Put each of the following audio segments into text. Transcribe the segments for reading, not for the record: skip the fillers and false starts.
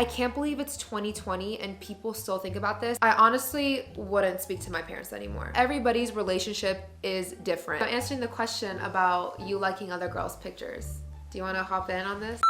I can't believe it's 2020 and people still think about this. I honestly wouldn't speak to my parents anymore. Everybody's relationship is different. I'm answering the question about you liking other girls' pictures. Do you want to hop in on this?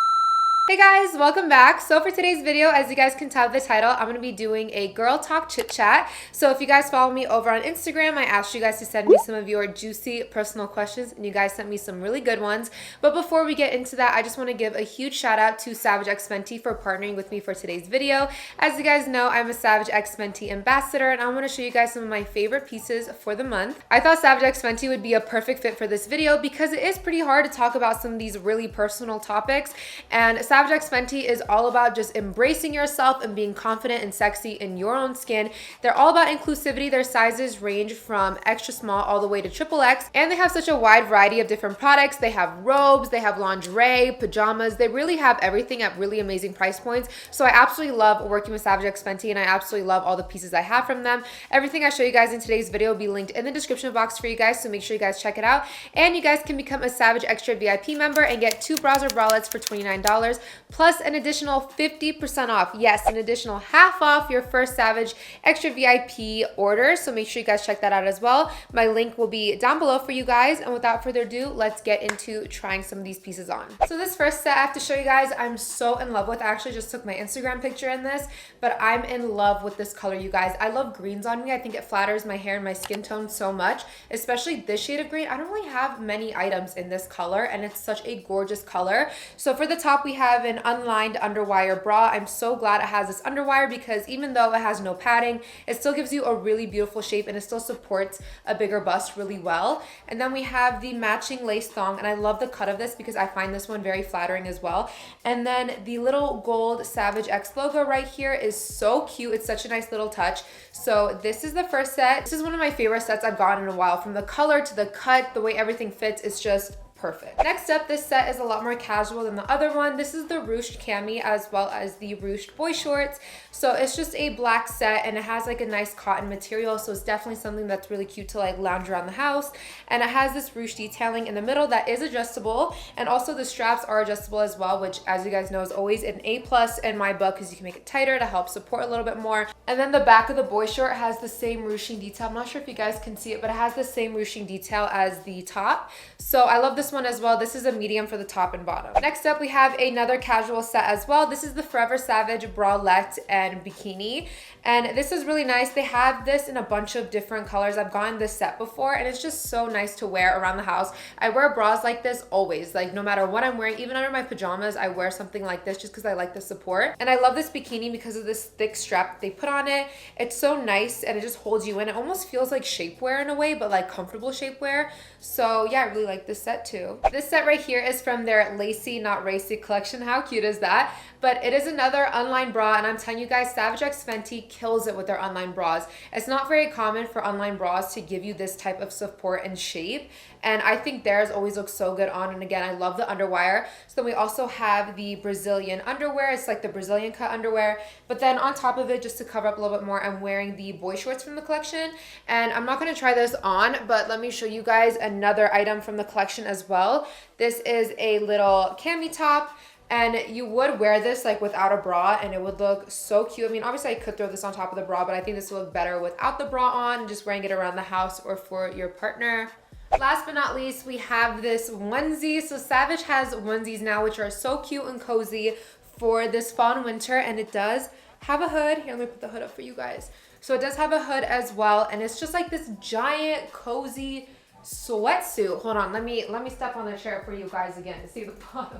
Hey guys, welcome back. So for today's video, as you guys can tell the title, I'm going to be doing a girl talk chit chat. So if you guys follow me over on Instagram, I asked you guys to send me some of your juicy personal questions and you guys sent me some really good ones. But before we get into that, I just want to give a huge shout out to Savage X Fenty for partnering with me for today's video. As you guys know, I'm a Savage X Fenty ambassador and I want to show you guys some of my favorite pieces for the month. I thought Savage X Fenty would be a perfect fit for this video because it is pretty hard to talk about some of these really personal topics, and Savage X Fenty is all about just embracing yourself and being confident and sexy in your own skin. They're all about inclusivity. Their sizes range from extra small all the way to XXX, and they have such a wide variety of different products. They have robes, they have lingerie, pajamas. They really have everything at really amazing price points. So I absolutely love working with Savage X Fenty and I absolutely love all the pieces I have from them. Everything I show you guys in today's video will be linked in the description box for you guys, so make sure you guys check it out. And you guys can become a Savage Extra VIP member and get 2 bras or bralettes for $29 plus an additional 50% off. Yes, an additional half off your first Savage Extra VIP order. So make sure you guys check that out as well. My link will be down below for you guys. And without further ado, let's get into trying some of these pieces on. So this first set I have to show you guys, I'm so in love with. I actually just took my Instagram picture in this, but I'm in love with this color, you guys. I love greens on me. I think it flatters my hair and my skin tone so much, especially this shade of green. I don't really have many items in this color and it's such a gorgeous color. So for the top, we have an unlined underwire bra. I'm so glad it has this underwire because even though it has no padding, it still gives you a really beautiful shape and it still supports a bigger bust really well. And then we have the matching lace thong, and I love the cut of this because I find this one very flattering as well. And then the little gold Savage X logo right here is so cute. It's such a nice little touch. So this is the first set. This is one of my favorite sets I've gotten in a while. From the color to the cut, the way everything fits, it's just perfect. Next up, this set is a lot more casual than the other one. This is the ruched cami as well as the ruched boy shorts. So it's just a black set and it has like a nice cotton material. So it's definitely something that's really cute to like lounge around the house. And it has this ruched detailing in the middle that is adjustable. And also the straps are adjustable as well, which as you guys know is always an A+ in my book because you can make it tighter to help support a little bit more. And then the back of the boy short has the same ruching detail. I'm not sure if you guys can see it, but it has the same ruching detail as the top. So I love this one as well. This is a medium for the top and bottom. Next up, we have another casual set as well. This is the Forever Savage bralette and bikini. And this is really nice. They have this in a bunch of different colors. I've gotten this set before and it's just so nice to wear around the house. I wear bras like this always, like no matter what I'm wearing, even under my pajamas, I wear something like this just because I like the support. And I love this bikini because of this thick strap that they put on it. It's so nice and it just holds you in. It almost feels like shapewear in a way, but like comfortable shapewear. So yeah, I really like this set too. This set right here is from their Lacy Not Racy collection. How cute is that? But it is another unlined bra, and I'm telling you guys, Savage X Fenty kills it with their unlined bras. It's not very common for unlined bras to give you this type of support and shape, and I think theirs always looks so good on. And again, I love the underwire. So then we also have the Brazilian underwear. It's like the Brazilian cut underwear, but then on top of it, just to cover up a little bit more, I'm wearing the boy shorts from the collection. And I'm not going to try this on, but let me show you guys another item from the collection as well. This is a little cami top. And you would wear this like without a bra and it would look so cute. I mean, obviously I could throw this on top of the bra, but I think this would look better without the bra on, just wearing it around the house or for your partner. Last but not least, we have this onesie. So Savage has onesies now, which are so cute and cozy for this fall and winter. And it does have a hood. Here, let me put the hood up for you guys. So it does have a hood as well. And it's just like this giant cozy sweatsuit. Hold on, let me step on the chair for you guys again to see the bottom.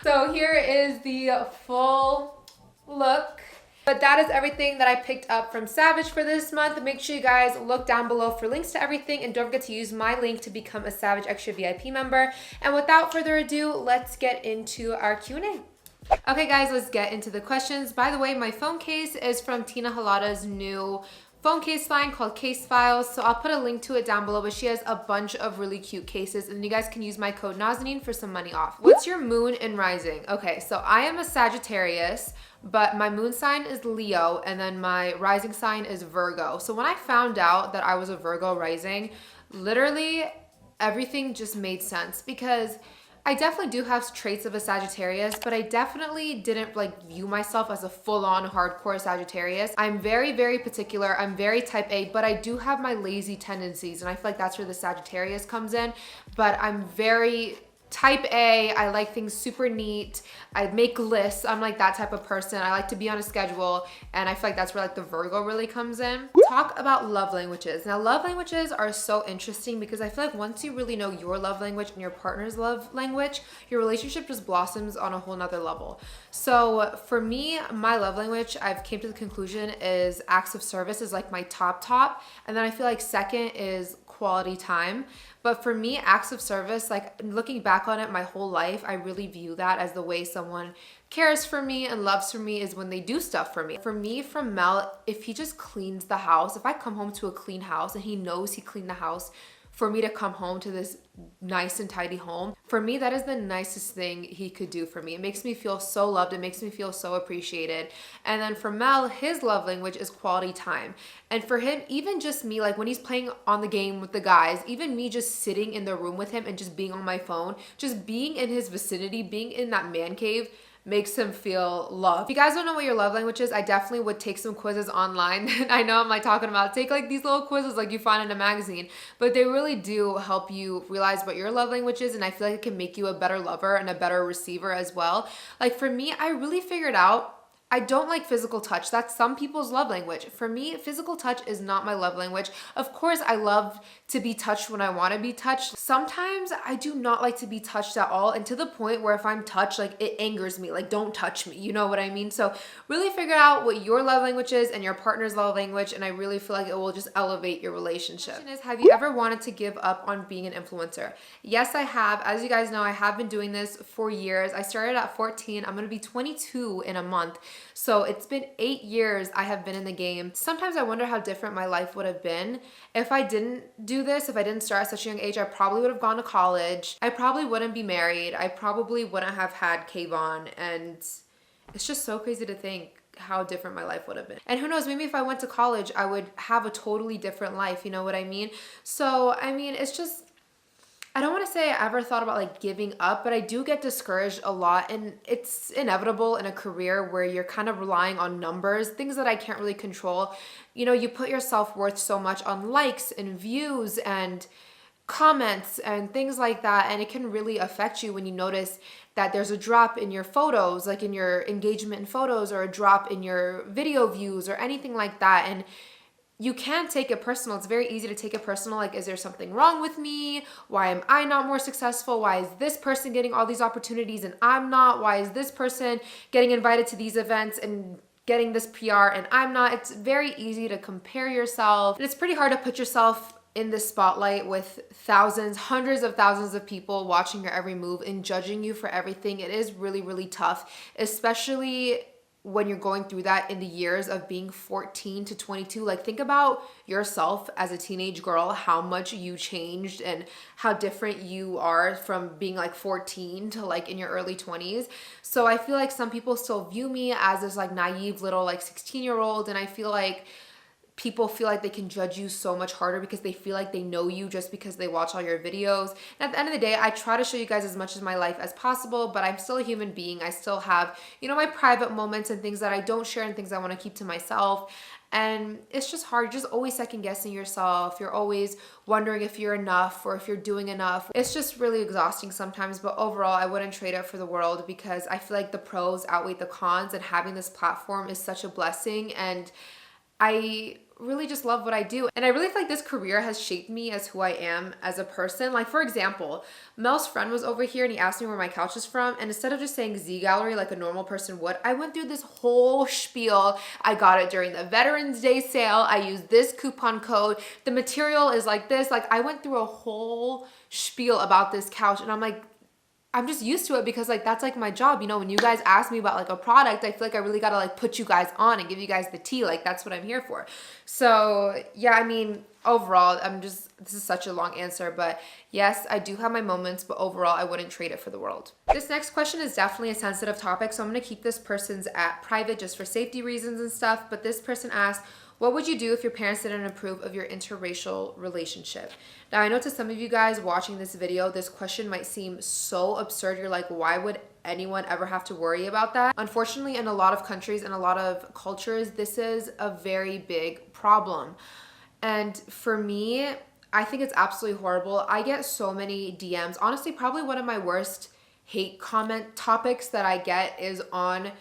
So here is the full look. But that is everything that I picked up from Savage for this month. Make sure you guys look down below for links to everything and don't forget to use my link to become a Savage Extra VIP member. And without further ado, let's get into our Q&A. Okay guys, let's get into the questions. By the way, my phone case is from Tina Halada's new phone case line called Case Files. So I'll put a link to it down below, but she has a bunch of really cute cases and you guys can use my code Nazanin for some money off. What's your moon and rising? Okay, so I am a Sagittarius, but my moon sign is Leo and then my rising sign is Virgo. So when I found out that I was a Virgo rising, literally everything just made sense because I definitely do have traits of a Sagittarius, but I definitely didn't like view myself as a full-on hardcore Sagittarius. I'm very, very particular. I'm very type A, but I do have my lazy tendencies, and I feel like that's where the Sagittarius comes in. But I'm very type A. I like things super neat. I make lists. I'm like that type of person. I like to be on a schedule, and I feel like that's where like the Virgo really comes in. Talk about love languages. Now, love languages are so interesting because I feel like once you really know your love language and your partner's love language, your relationship just blossoms on a whole nother level. So for me, my love language, I've came to the conclusion is acts of service is like my top, and then I feel like second is quality time. But for me, acts of service, like looking back on it my whole life, I really view that as the way someone cares for me and loves for me is when they do stuff for me. For me, from Mel, if he just cleans the house, if I come home to a clean house and he knows he cleaned the house, for me to come home to this nice and tidy home, for me, that is the nicest thing he could do for me. It makes me feel so loved. It makes me feel so appreciated. And then for Mel, his love language is quality time. And for him, even just me, like when he's playing on the game with the guys, even me just sitting in the room with him and just being on my phone, just being in his vicinity, being in that man cave, makes him feel loved. If you guys don't know what your love language is, I definitely would take some quizzes online. I know I'm like talking about take like these little quizzes like you find in a magazine, but they really do help you realize what your love language is, and I feel like it can make you a better lover and a better receiver as well. Like for me, I really figured out I don't like physical touch. That's some people's love language. For me, physical touch is not my love language. Of course, I love to be touched when I want to be touched. Sometimes I do not like to be touched at all, and to the point where if I'm touched, like it angers me, like don't touch me, you know what I mean? So really figure out what your love language is and your partner's love language, and I really feel like it will just elevate your relationship. The question is, have you ever wanted to give up on being an influencer? Yes, I have. As you guys know, I have been doing this for years. I started at 14. I'm going to be 22 in a month. So it's been 8 years I have been in the game. Sometimes I wonder how different my life would have been if I didn't do this. If I didn't start at such a young age, I probably would have gone to college. I probably wouldn't be married. I probably wouldn't have had Kayvon. And it's just so crazy to think how different my life would have been. And who knows, maybe if I went to college, I would have a totally different life. You know what I mean? So, I mean, it's just, I don't want to say I ever thought about like giving up, but I do get discouraged a lot, and it's inevitable in a career where you're kind of relying on numbers, things that I can't really control. You know, you put your self-worth so much on likes and views and comments and things like that, and it can really affect you when you notice that there's a drop in your photos, like in your engagement in photos, or a drop in your video views or anything like that. And you can take it personal. It's very easy to take it personal. Like, is there something wrong with me? Why am I not more successful? Why is this person getting all these opportunities and I'm not? Why is this person getting invited to these events and getting this PR and I'm not? It's very easy to compare yourself. And it's pretty hard to put yourself in the spotlight with thousands, hundreds of thousands of people watching your every move and judging you for everything. It is really, really tough, especially when you're going through that in the years of being 14 to 22. Like, think about yourself as a teenage girl, how much you changed and how different you are from being like 14 to like in your early 20s. So I feel like some people still view me as this like naive little like 16-year-old, and I feel like people feel like they can judge you so much harder because they feel like they know you just because they watch all your videos. And at the end of the day, I try to show you guys as much of my life as possible, but I'm still a human being. I still have, you know, my private moments and things that I don't share and things I want to keep to myself. And it's just hard. You're just always second guessing yourself. You're always wondering if you're enough or if you're doing enough. It's just really exhausting sometimes, but overall, I wouldn't trade it for the world because I feel like the pros outweigh the cons, and having this platform is such a blessing. And I really just love what I do. And I really feel like this career has shaped me as who I am as a person. Like, for example, Mel's friend was over here and he asked me where my couch is from. And instead of just saying Z Gallery like a normal person would, I went through this whole spiel. I got it during the Veterans Day sale. I used this coupon code. The material is like this. Like, I went through a whole spiel about this couch, and I'm like, I'm just used to it because like that's like my job. You know, when you guys ask me about like a product, I feel like I really got to like put you guys on and give you guys the tea. Like, that's what I'm here for. So yeah, I mean, overall, this is such a long answer, but yes, I do have my moments, but overall, I wouldn't trade it for the world. This next question is definitely a sensitive topic, so I'm gonna keep this person's at private just for safety reasons and stuff, but this person asked, what would you do if your parents didn't approve of your interracial relationship? Now, I know to some of you guys watching this video, this question might seem so absurd. You're like, why would anyone ever have to worry about that? Unfortunately, in a lot of countries and a lot of cultures, this is a very big problem. And for me, I think it's absolutely horrible. I get so many DMs. Honestly, probably one of my worst hate comment topics that I get is on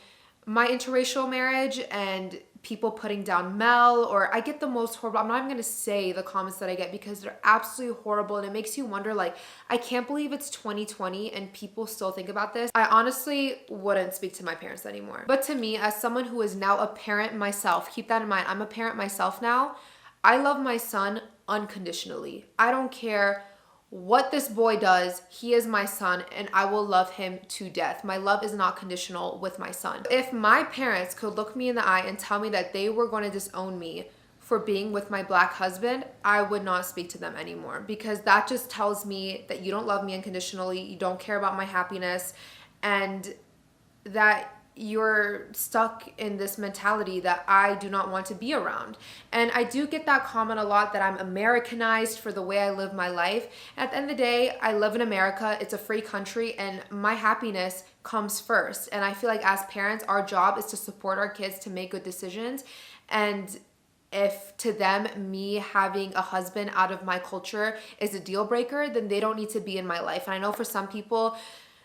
my interracial marriage and people putting down Mel, or I get the most horrible, I'm not even gonna say the comments that I get because they're absolutely horrible, and it makes you wonder, like, I can't believe it's 2020 and people still think about this. I honestly wouldn't speak to my parents anymore. But to me, as someone who is now a parent myself, keep that in mind, I'm a parent myself now, I love my son unconditionally. I don't care what this boy does, he is my son and I will love him to death. My love is not conditional with my son. If my parents could look me in the eye and tell me that they were going to disown me for being with my Black husband, I would not speak to them anymore, because that just tells me that you don't love me unconditionally, you don't care about my happiness, and that you're stuck in this mentality that I do not want to be around. And I do get that comment a lot that I'm Americanized for the way I live my life. At the end of the day, I live in America, it's a free country, and my happiness comes first. And I feel like as parents, our job is to support our kids to make good decisions. And if to them, me having a husband out of my culture is a deal breaker, then they don't need to be in my life. And I know for some people,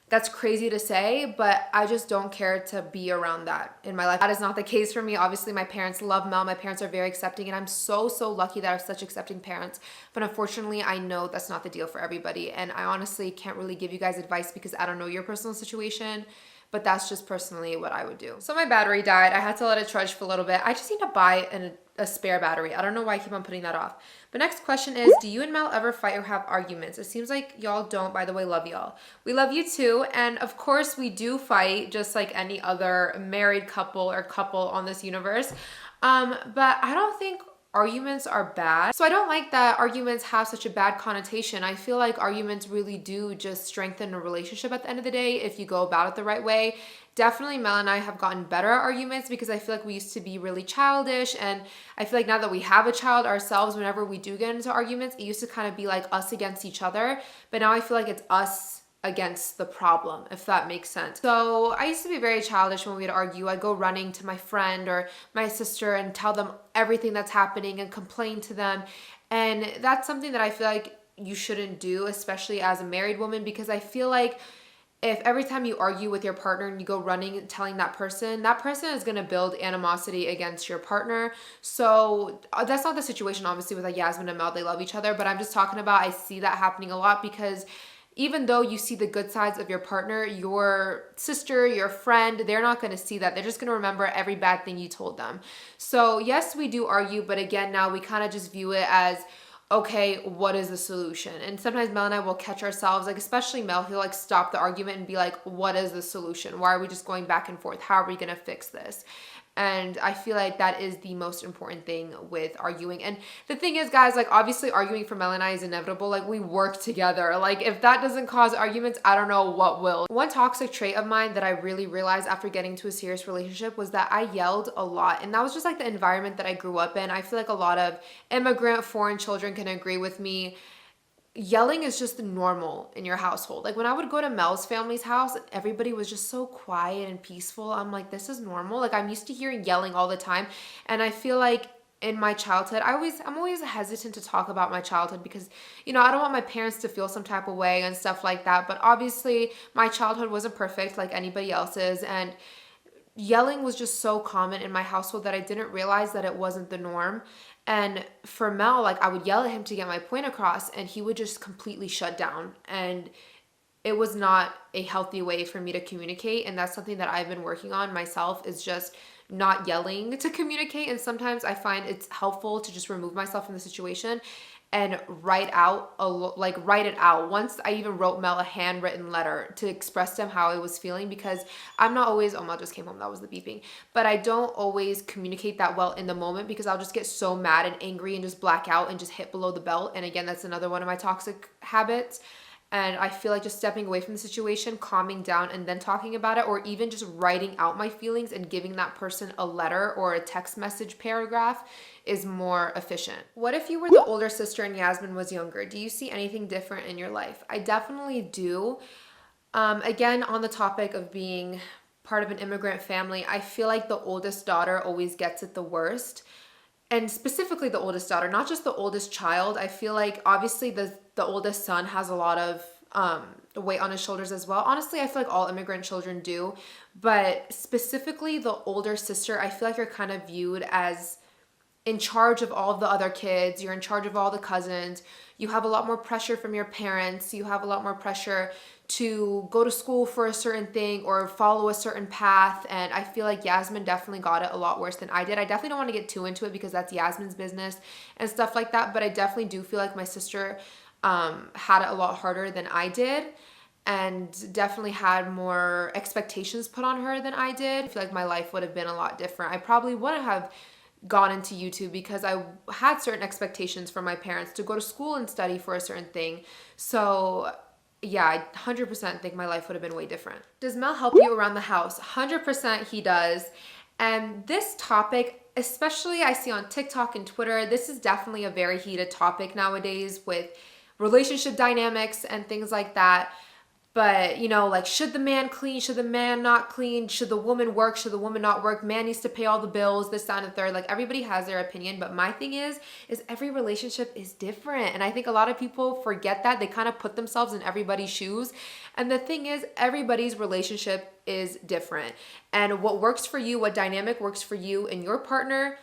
that's crazy to say, but I just don't care to be around that in my life. That is not the case for me. Obviously, my parents love Mel. My parents are very accepting, and I'm so lucky that I have such accepting parents. But unfortunately, I know that's not the deal for everybody. And I honestly can't really give you guys advice because I don't know your personal situation, but that's just personally what I would do. So my battery died. I had to let it trudge for a little bit. I just need to buy a spare battery. I don't know why I keep on putting that off. The next question is, do you and Mel ever fight or have arguments? It seems like y'all don't. By the way, love y'all. We love you too. And of course we do fight just like any other married couple or couple on this universe. But I don't think arguments are bad. So I don't like that arguments have such a bad connotation. I feel like arguments really do just strengthen a relationship at the end of the day if you go about it the right way. Definitely Mel and I have gotten better at arguments because I feel like we used to be really childish, and I feel like now that we have a child ourselves, whenever we do get into arguments, it used to kind of be like us against each other, but now I feel like it's us against the problem, if that makes sense. So I used to be very childish when we'd argue. I'd go running to my friend or my sister and tell them everything that's happening and complain to them. And that's something that I feel like you shouldn't do, especially as a married woman, because I feel like if every time you argue with your partner and you go running and telling that person is going to build animosity against your partner. So that's not the situation, obviously, with like Yasmin and Mel. They love each other, but I'm just talking about, I see that happening a lot because even though you see the good sides of your partner, your sister, your friend, they're not going to see that. They're just going to remember every bad thing you told them. So yes, we do argue, but again, now we kind of just view it as, okay, what is the solution? And sometimes Mel and I will catch ourselves, like especially Mel, he'll like stop the argument and be like, what is the solution? Why are we just going back and forth? How are we gonna fix this? And I feel like that is the most important thing with arguing. And the thing is, guys, like obviously arguing for Mel and I is inevitable. Like we work together. Like if that doesn't cause arguments, I don't know what will. One toxic trait of mine that I really realized after getting to a serious relationship was that I yelled a lot. And that was just like the environment that I grew up in. I feel like a lot of immigrant foreign children can agree with me. Yelling is just normal in your household. Like when I would go to Mel's family's house, everybody was just so quiet and peaceful. I'm like, this is normal. Like I'm used to hearing yelling all the time. And I feel like in my childhood, I'm always hesitant to talk about my childhood because, you know, I don't want my parents to feel some type of way and stuff like that. But obviously my childhood wasn't perfect like anybody else's. And yelling was just so common in my household that I didn't realize that it wasn't the norm. And for Mel, like I would yell at him to get my point across and he would just completely shut down. And it was not a healthy way for me to communicate. And that's something that I've been working on myself, is just not yelling to communicate. And sometimes I find it's helpful to just remove myself from the situation. and write it out. Once I even wrote Mel a handwritten letter to express to him how I was feeling, because I'm not always, oh, Mel just came home, that was the beeping, but I don't always communicate that well in the moment because I'll just get so mad and angry and just black out and just hit below the belt. And again, that's another one of my toxic habits. And I feel like just stepping away from the situation, calming down, and then talking about it, or even just writing out my feelings and giving that person a letter or a text message paragraph is more efficient. What if you were the older sister and Yasmin was younger? Do you see anything different in your life? I definitely do. Again, on the topic of being part of an immigrant family, I feel like the oldest daughter always gets it the worst. And specifically the oldest daughter, not just the oldest child. I feel like obviously the oldest son has a lot of weight on his shoulders as well. Honestly, I feel like all immigrant children do. But specifically the older sister, I feel like you're kind of viewed as in charge of all the other kids. You're in charge of all the cousins. You have a lot more pressure from your parents. You have a lot more pressure to go to school for a certain thing or follow a certain path. And I feel like Yasmin definitely got it a lot worse than I did. I definitely don't want to get too into it because that's Yasmin's business and stuff like that. But I definitely do feel like my sister had it a lot harder than I did, and definitely had more expectations put on her than I did. I feel like my life would have been a lot different. I probably wouldn't have gone into YouTube because I had certain expectations from my parents to go to school and study for a certain thing. So yeah, I 100% think my life would have been way different. Does Mel help you around the house? 100% he does. And this topic, especially I see on TikTok and Twitter, this is definitely a very heated topic nowadays with relationship dynamics and things like that. But, you know, like, should the man clean? Should the man not clean? Should the woman work? Should the woman not work? Man needs to pay all the bills, this, that, and the third. Like, everybody has their opinion. But my thing is every relationship is different. And I think a lot of people forget that. They kind of put themselves in everybody's shoes. And the thing is, everybody's relationship is different. And what works for you, what dynamic works for you and your partner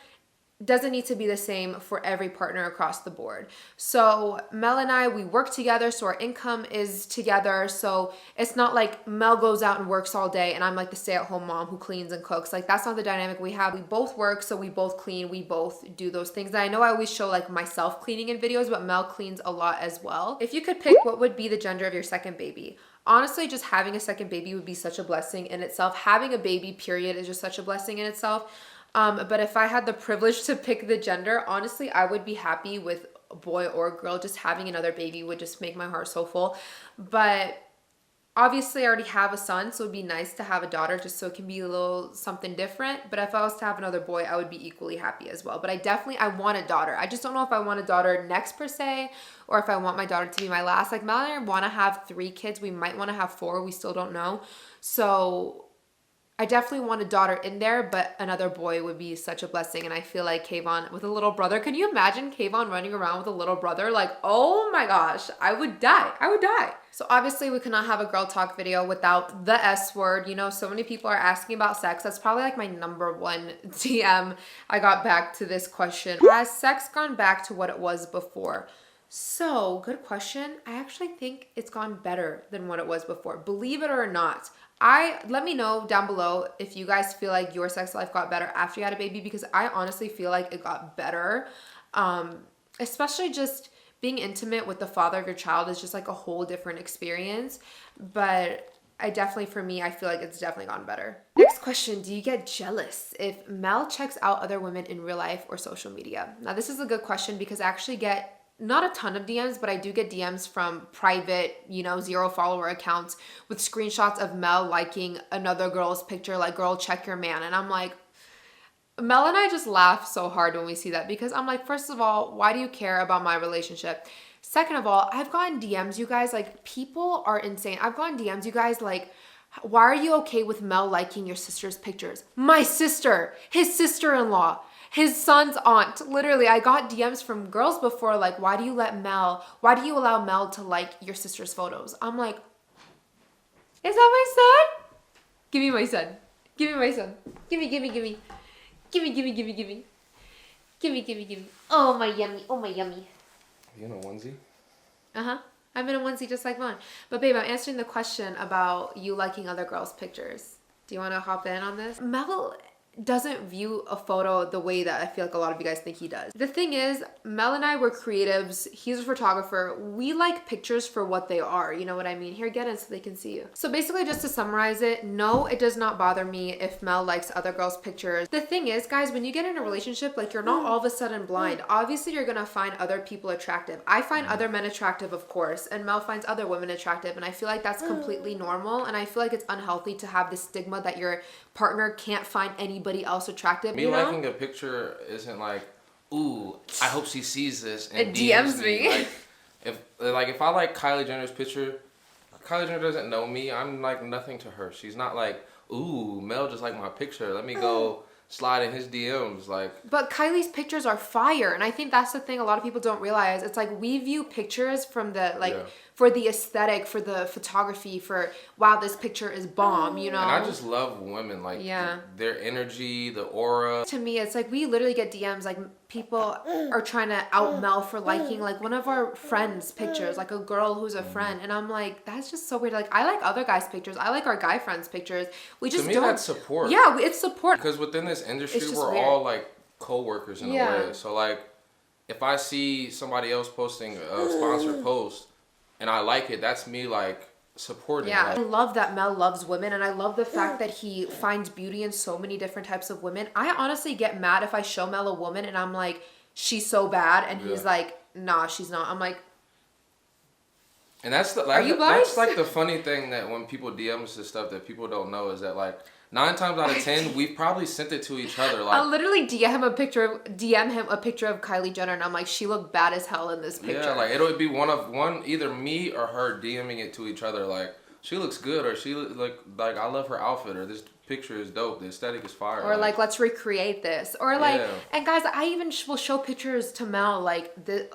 doesn't need to be the same for every partner across the board. So Mel and I, we work together, so our income is together. So it's not like Mel goes out and works all day and I'm like the stay-at-home mom who cleans and cooks. Like, that's not the dynamic we have. We both work, so we both clean, we both do those things. And I know I always show like myself cleaning in videos, but Mel cleans a lot as well. If you could pick, what would be the gender of your second baby? Honestly, just having a second baby would be such a blessing in itself. Having a baby, period, is just such a blessing in itself. But if I had the privilege to pick the gender, honestly, I would be happy with a boy or a girl. Just having another baby would just make my heart so full. But obviously, I already have a son, so it'd be nice to have a daughter just so it can be a little something different. But if I was to have another boy, I would be equally happy as well. But I want a daughter. I just don't know if I want a daughter next per se, or if I want my daughter to be my last. Like, Mel and I want to have 3 kids. We might want to have 4. We still don't know. So I definitely want a daughter in there, but another boy would be such a blessing. And I feel like Kayvon with a little brother. Can you imagine Kayvon running around with a little brother? Like, oh my gosh, I would die. I would die. So obviously we cannot have a girl talk video without the S word. You know, so many people are asking about sex. That's probably like my #1 DM I got back to this question. Has sex gone back to what it was before? So, good question. I actually think it's gone better than what it was before. Believe it or not. Let me know down below if you guys feel like your sex life got better after you had a baby, because I honestly feel like it got better. Especially just being intimate with the father of your child is just like a whole different experience. But I feel like it's definitely gotten better. Next question, do you get jealous if Mel checks out other women in real life or social media? Now, this is a good question because I actually get not a ton of DMs, but I do get DMs from private, 0 follower accounts with screenshots of Mel liking another girl's picture, like, girl, check your man. And I'm like, Mel and I just laugh so hard when we see that, because I'm like, first of all, why do you care about my relationship? Second of all, I've gotten DMs, you guys, like, people are insane. I've gotten DMs, you guys, like, why are you okay with Mel liking your sister's pictures? My sister, his sister-in-law, his son's aunt. Literally, I got DMs from girls before, like, why do you allow Mel to like your sister's photos? I'm like, is that my son? Give me my son. Give me my son. Give me. Give me. Oh, my yummy. Oh, my yummy. Are you in a onesie? Uh-huh. I'm in a onesie just like mine. But babe, I'm answering the question about you liking other girls' pictures. Do you want to hop in on this? Mel doesn't view a photo the way that I feel like a lot of you guys think he does. The thing is, Mel and I were creatives. He's a photographer. We like pictures for what they are. You know what I mean? Here, get in so they can see you. So basically, just to summarize it, no, it does not bother me if Mel likes other girls' pictures. The thing is, guys, when you get in a relationship, like, you're not all of a sudden blind. Obviously, you're gonna find other people attractive. I find other men attractive, of course, and Mel finds other women attractive, and I feel like that's completely normal, and I feel like it's unhealthy to have this stigma that your partner can't find anybody else attractive. Me liking a picture isn't like, ooh, I hope she sees this and DMs me. Like if I like Kylie Jenner's picture, Kylie Jenner doesn't know me. I'm like nothing to her. She's not like, ooh, Mel just liked my picture. Let me go slide in his DMs. Like, but Kylie's pictures are fire, and I think that's the thing a lot of people don't realize. It's like we view pictures from the for the aesthetic, for the photography, for wow, this picture is bomb, you know. And I just love women, like their energy, the aura. To me, it's like we literally get DMs like people are trying to out Mel for liking like one of our friends' pictures, like a girl who's a friend, and I'm like, that's just so weird. Like, I like other guys' pictures, I like our guy friends' pictures. We just to me, that's support. Yeah, it's support. Because within this industry, we're all like co-workers in a way. So like, if I see somebody else posting a sponsored post and I like it, that's me like supporting. Yeah, like, I love that Mel loves women, and I love the fact that he finds beauty in so many different types of women. I honestly get mad if I show Mel a woman and I'm like, she's so bad, and he's like, nah, she's not. I'm like, and that's the that's like the funny thing, that when people DM us this stuff that people don't know is that like 9 times out of 10 we've probably sent it to each other. Like, I'll literally DM him a picture of Kylie Jenner, and I'm like, she looked bad as hell in this picture. Yeah, like it'll be either me or her DMing it to each other, like, she looks good, or she like I love her outfit, or this picture is dope, the aesthetic is fire, or like let's recreate this, or like and guys, I even will show pictures to Mel, like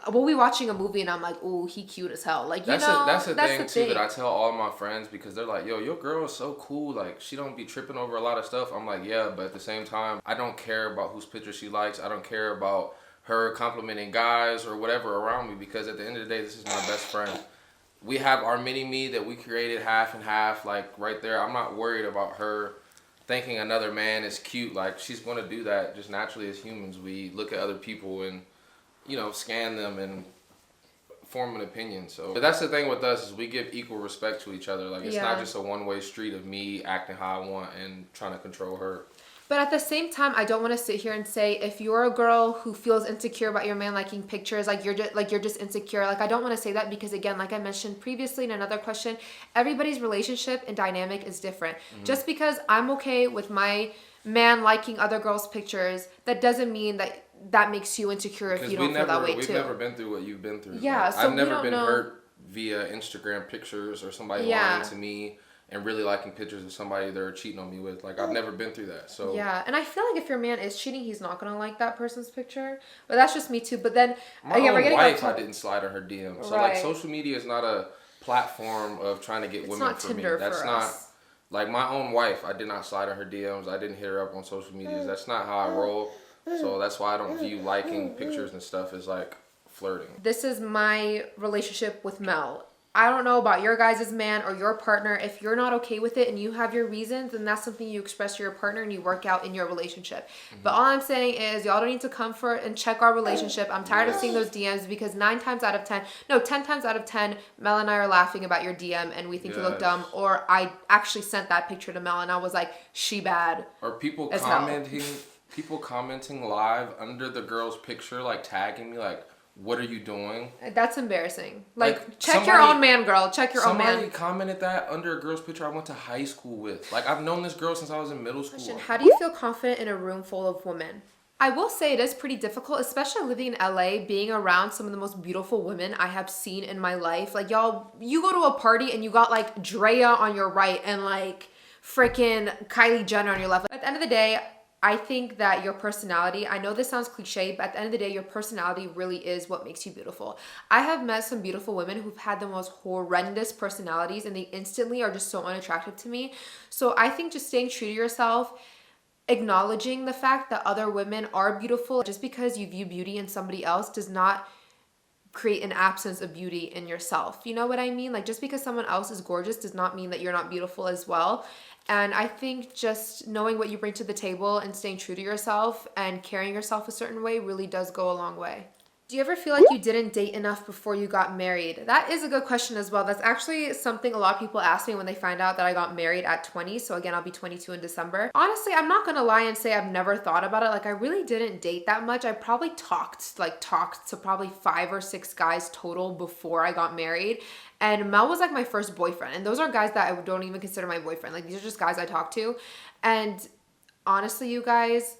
we'll be watching a movie and I'm like, ooh, he cute as hell, like, that's the thing too that I tell all my friends, because they're like, yo, your girl is so cool, like she don't be tripping over a lot of stuff. I'm like, yeah, but at the same time, I don't care about whose picture she likes. I don't care about her complimenting guys or whatever around me, because at the end of the day, this is my best friend. We have our mini-me that we created half and half, like right there. I'm not worried about her thinking another man is cute. Like, she's going to do that just naturally. As humans, we look at other people and, you know, scan them and form an opinion. So, but that's the thing with us, is we give equal respect to each other. Like, it's not just a one-way street of me acting how I want and trying to control her. But at the same time, I don't want to sit here and say, if you're a girl who feels insecure about your man liking pictures, you're just insecure. Like, I don't want to say that, because again, like I mentioned previously in another question, everybody's relationship and dynamic is different. Just because I'm okay with my man liking other girls' pictures, that doesn't mean that makes you insecure if you don't feel that way too. We've never been through what you've been through. Yeah, like, so I've never been hurt via Instagram pictures or somebody lying to me and really liking pictures of somebody they're cheating on me with. Like, I've never been through that. So yeah, and I feel like if your man is cheating, he's not gonna like that person's picture. But that's just me too. But then my own wife, I didn't slide on her DM. So like, social media is not a platform of trying to get women for me. That's not like my own wife. I did not slide on her DMs. I didn't hit her up on social media. That's not how I roll. So that's why I don't view liking pictures and stuff as like flirting. This is my relationship with Mel. I don't know about your guys' man or your partner. If you're not okay with it and you have your reasons, then that's something you express to your partner and you work out in your relationship. But all I'm saying is, y'all don't need to come for and check our relationship. I'm tired of seeing those DMs, because 10 times out of 10, Mel and I are laughing about your DM and we think you look dumb. Or I actually sent that picture to Mel and I was like, she bad. Or people commenting live under the girl's picture, like tagging me, like, what are you doing? That's embarrassing. Like check your own man, girl. Check your own man. Somebody commented that under a girl's picture I went to high school with. Like, I've known this girl since I was in middle school. How do you feel confident in a room full of women? I will say it is pretty difficult, especially living in LA, being around some of the most beautiful women I have seen in my life. Like, y'all, you go to a party and you got like Drea on your right and like freaking Kylie Jenner on your left. At the end of the day, I think that your personality, I know this sounds cliche, but at the end of the day, your personality really is what makes you beautiful. I have met some beautiful women who've had the most horrendous personalities and they instantly are just so unattractive to me. So I think just staying true to yourself, acknowledging the fact that other women are beautiful, just because you view beauty in somebody else does not create an absence of beauty in yourself. You know what I mean? Like, just because someone else is gorgeous does not mean that you're not beautiful as well. And I think just knowing what you bring to the table and staying true to yourself and carrying yourself a certain way really does go a long way. Do you ever feel like you didn't date enough before you got married? That is a good question as well. That's actually something a lot of people ask me when they find out that I got married at 20. So again, I'll be 22 in December. Honestly, I'm not gonna lie and say I've never thought about it. Like, I really didn't date that much. I probably talked to probably 5 or 6 guys total before I got married. And Mel was like my first boyfriend. And those are guys that I don't even consider my boyfriend. Like, these are just guys I talk to. And honestly, you guys,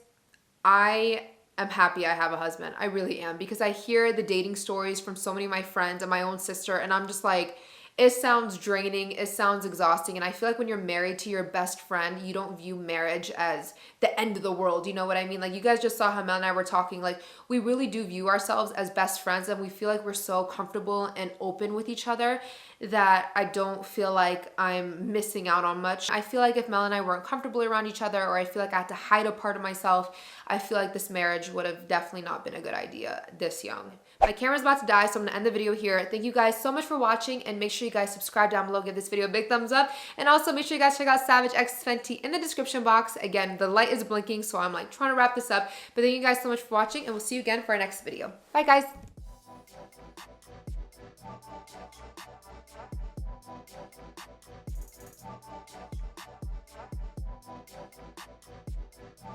I'm happy I have a husband. I really am, because I hear the dating stories from so many of my friends and my own sister, and I'm just like, it sounds draining, it sounds exhausting, and I feel like when you're married to your best friend, you don't view marriage as the end of the world, you know what I mean? Like, you guys just saw how Mel and I were talking, like, we really do view ourselves as best friends, and we feel like we're so comfortable and open with each other that I don't feel like I'm missing out on much. I feel like if Mel and I weren't comfortable around each other, or I feel like I had to hide a part of myself, I feel like this marriage would have definitely not been a good idea this young. My camera's about to die, so I'm gonna end the video here. Thank you guys so much for watching, and make sure you guys subscribe down below, give this video a big thumbs up, and also make sure you guys check out Savage X Fenty in the description box. Again, the light is blinking, so I'm like trying to wrap this up, but thank you guys so much for watching, and we'll see you again for our next video. Bye guys.